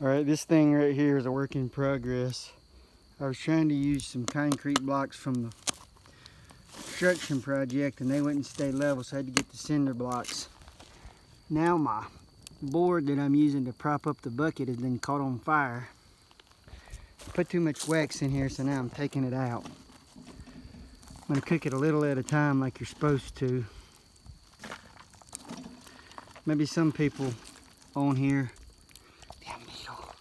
Alright, this thing right here is a work in progress. I was trying to use some concrete blocks from the construction project and they wouldn't stay level, so I had to get the cinder blocks. Now my board that I'm using to prop up the bucket has been caught on fire. Put too much wax in here, so now I'm taking it out. I'm going to cook it a little at a time like you're supposed to. Maybe some people on here, damn needle,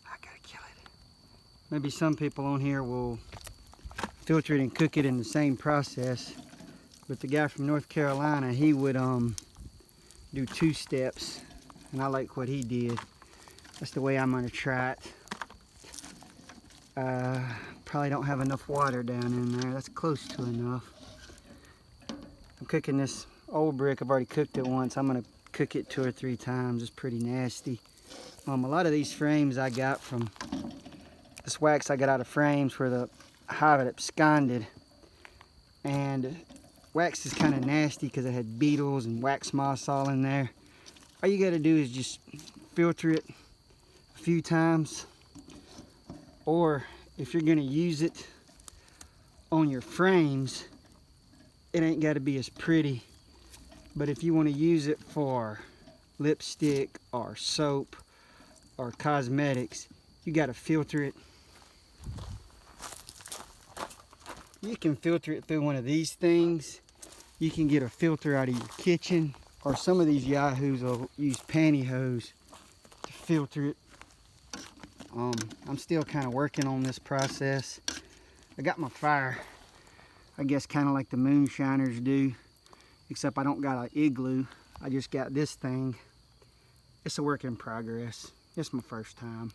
I gotta kill it. Maybe some people on here will filter it and cook it in the same process. But the guy from North Carolina, he would do 2 steps, and I like what he did. That's the way I'm gonna try it. Probably don't have enough water down in there. That's close to enough. I'm cooking this old brick. I've already cooked it once. I'm gonna cook it 2 or 3 times. It's pretty nasty. A lot of these frames I got from this wax I got out of frames where the hive had absconded, and wax is kind of nasty because it had beetles and wax moss all in there. All you got to do is just filter it a few times, or if you're going to use it on your frames, it ain't got to be as pretty. But if you want to use it for lipstick or soap or cosmetics, you got to filter it. You can filter it through one of these things. You can get a filter out of your kitchen, or some of these yahoos will use pantyhose to filter it. I'm still kind of working on this process. I got my fire, I guess kind of like the moonshiners do, except I don't got an igloo. I just got this thing. It's a work in progress. It's my first time.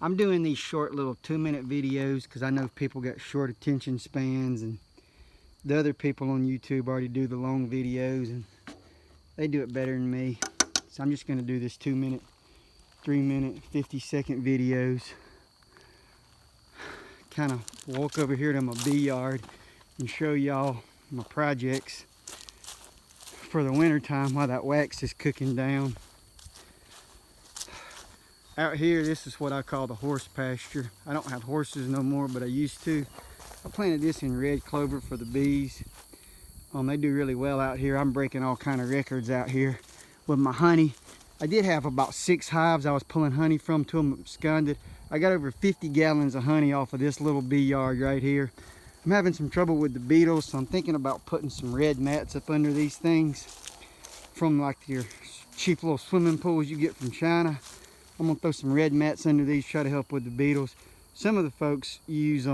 I'm doing these short little 2-minute videos because I know people got short attention spans, and the other people on YouTube already do the long videos and they do it better than me. So I'm just going to do this 2-minute, 3-minute, 50-second videos. Kind of walk over here to my bee yard and show y'all my projects for the winter time while that wax is cooking down. Out here, this is what I call the horse pasture. I don't have horses no more, but I used to. I planted this in red clover for the bees. They do really well out here. I'm breaking all kind of records out here with my honey. I did have about 6 hives I was pulling honey from, 2 of them absconded. I got over 50 gallons of honey off of this little bee yard right here. I'm having some trouble with the beetles, so I'm thinking about putting some red mats up under these things from like your cheap little swimming pools you get from China. I'm gonna throw some red mats under these, try to help with the beetles. Some of the folks use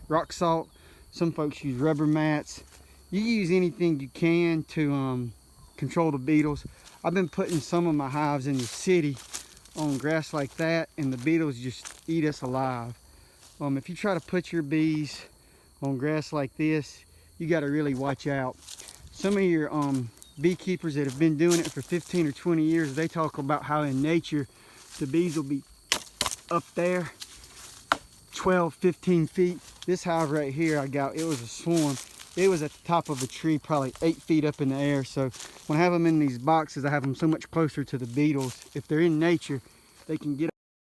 rock salt. Some folks use rubber mats. You use anything you can to control the beetles. I've been putting some of my hives in the city on grass like that, and the beetles just eat us alive. If you try to put your bees on grass like this, you got to really watch out. Some of your beekeepers that have been doing it for 15 or 20 years, they talk about how in nature the bees will be up there 12, 15 feet. This hive right here I got, it was a swarm. It was at the top of a tree, probably 8 feet up in the air. So when I have them in these boxes, I have them so much closer to the beetles. If they're in nature, they can get